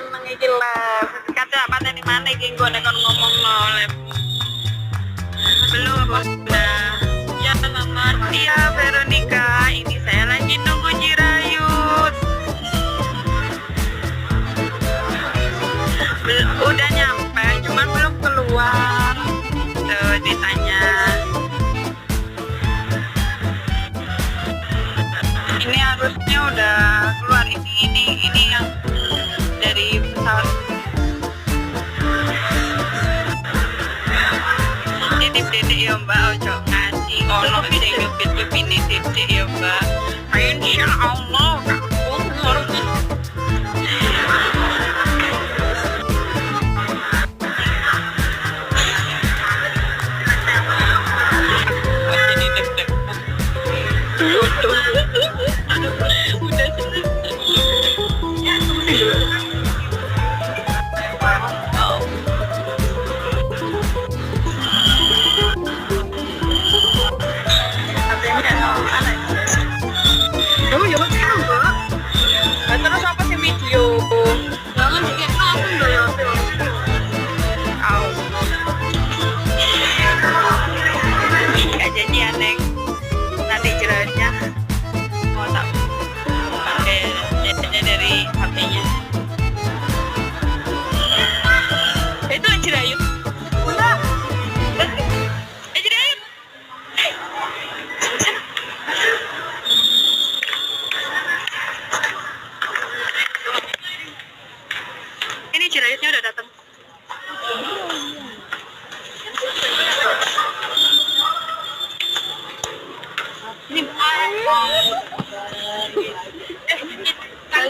meneng iki lep. Kate pateni mana iki nggone kon ngomongno lep. Belum apa sudah? Ya selamat. Iya Veronica, ini saya lagi nunggu Jirayut. Udah nyampe, cuman belum keluar. Tuh ditanya. Ini harusnya udah keluar, ini yang dari pesawat. Titip dedek ya mbak, ojo ngasih ono sing nyupit ini titip ya mbak. Insya Allah umur. Jadi deg-deg. Udah terus apa sih video? Jangan bikin aku loh ya. Gak janjian Neng. Nanti jelasnya mau tak pakai jadinya dari HP-nya. Itu Jirayut. Udah. Jirayut. Ini Jirayutnya udah datang. Ini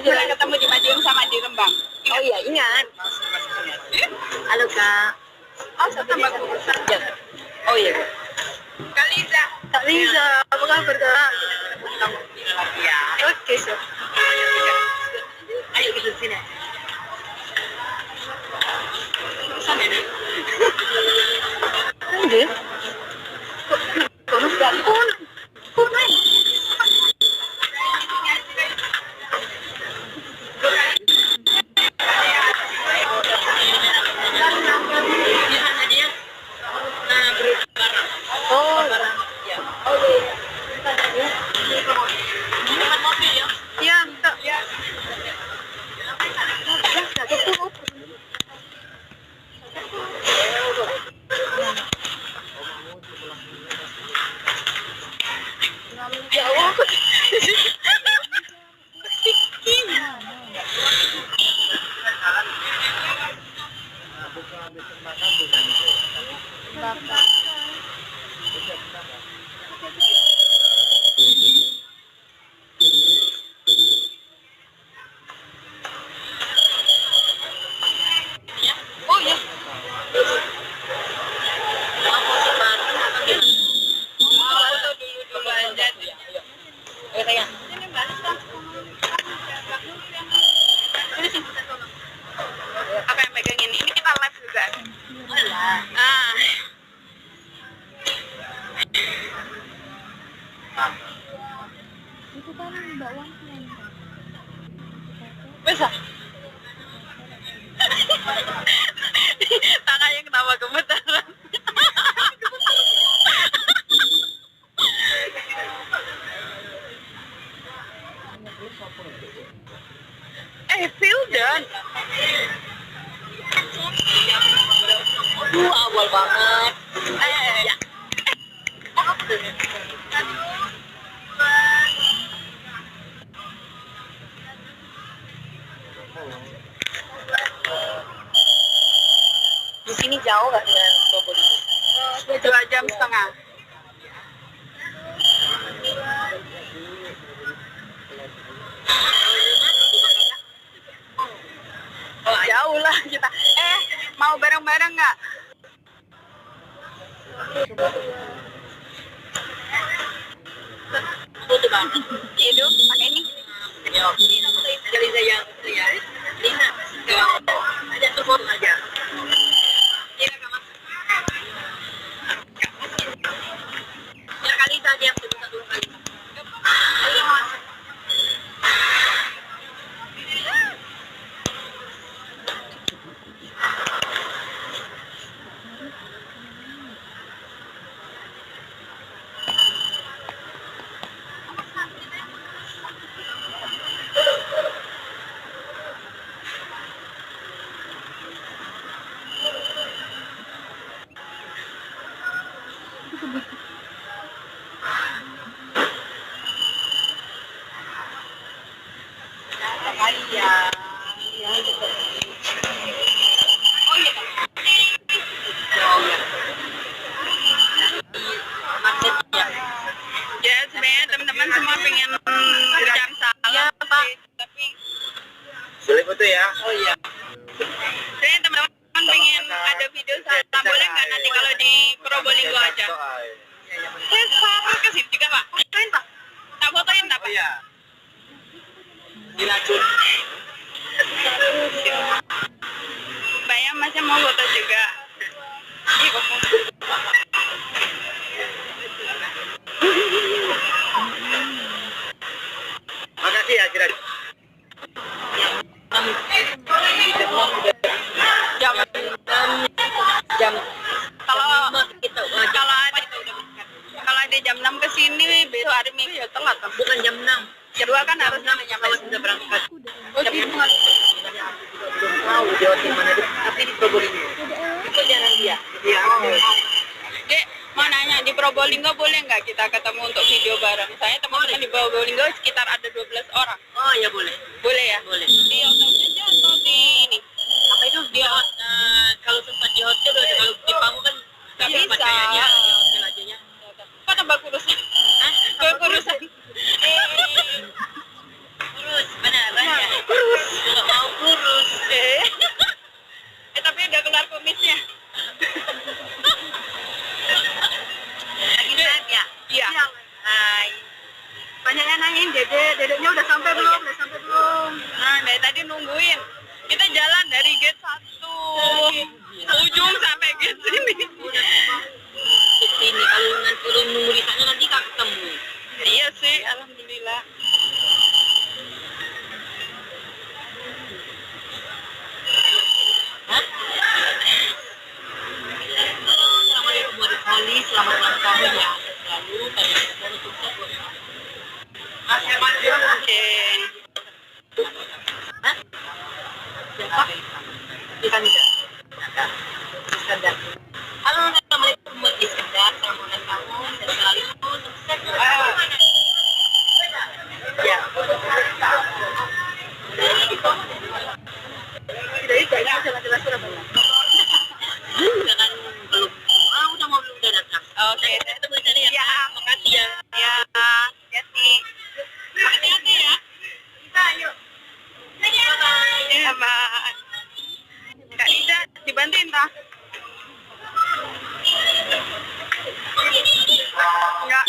kita ketemu di Madiun sama di Rembang. Oh iya, ingat. Halo Kak. Oh, saya tambah saja. Oh iya. Kak Liza. Kak Liza, apa kabar Kak? Ya. Oke, so. Ayo kita sini. Sana. Enggak. Kok apa yang megangin ini kita live juga. Itu kan Mbak Wan bisa. Tangannya kenapa gemetaran? Feel done. Awal banget. Ya. Di sini jauh nggak dengan Probolinggo? 2,5 jam. Jauh lah kita. Mau bareng-bareng nggak? Butuh banget. Itu pakai ini. Liza yang ya. Lina. Aja telepon aja. Ya kali tadi yang buka 2 kali. iya. Saya teman-teman pengen ada video saya, boleh nggak nanti kalau di Probolinggo aja? Saya sama ke sini juga Pak. Fotoin Pak. Tak fotoin tak Pak? Iya. Dilacun. Mbak ya masih mau foto juga. Ih, kok Makasih ya kira. jam Jam kalau ada jam 6 ke sini besok hari Minggu ya telat. bukan jam 6. Jam 2 kan harus Kalau sudah berangkat. jam Belum tahu Jawa Timur mana tapi di Probolinggo. Itu jalan dia. Iya. Dek, mau nanya di Probolinggo boleh nggak kita ketemu untuk video bareng? Saya teman-teman di Probolinggo sekitar ada 12 orang. Oh ya boleh. Boleh ya? Boleh. Di hotel saja atau di ini? Apa itu dia kalau sempat di hotel kalau di Pamu kan Nggak sempat bisa. kayaknya di hotel aja ya. Kok tambah kurusan? Hah? Kurusan. Kurus beneran ya. Kurus. Nggak mau kurus. Tapi udah keluar kumisnya. Lagi naik ya? Iya. Hai. Banyak yang nanyain dedeknya udah sampai belum? Udah sampai belum? Nah, dari tadi nungguin. Kita jalan dari gate 1 ujung sampai gate sini. Di sini kalau nanti lu nunggu di sana nanti tak ketemu. Iya sih, alhamdulillah. Hah? Assalamualaikum warahmatullahi wabarakatuh. Selamat ulang tahun ya. Selalu kami selalu sukses buat kamu. Oke. Hah? Siapa? Iskandar. Iskandar. Halo, assalamualaikum buat Iskandar. Selamat ulang tahun. Saya selalu sukses buat kamu. Ya. Jadi kayaknya jelas-jelas Surabaya. Jangan belum. Udah mau belum udah datang. Oke. Kita ketemu di sana ya. Ya. Makasih ya. Ya, hati-hati. Hati-hati ya. Kita yuk. Ya, Mbak. Kak Ida, dibantuin tak? Enggak.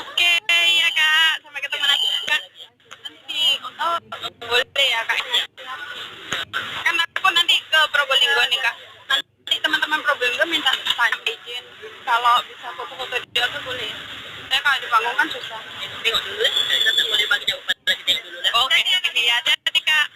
Oke, ya Kak. Sampai ketemu lagi. Kak, nanti, oh, boleh ya Kak. Kan aku nanti ke Probolinggo nih Kak. Nanti teman-teman Probolinggo minta izin kalau bisa foto-foto di hotel boleh. Saya kalau di panggung kan susah. Tengok dulu. Kita boleh bagi jawaban lagi tengok dulu lah. Oke, ya hati-hati Kak.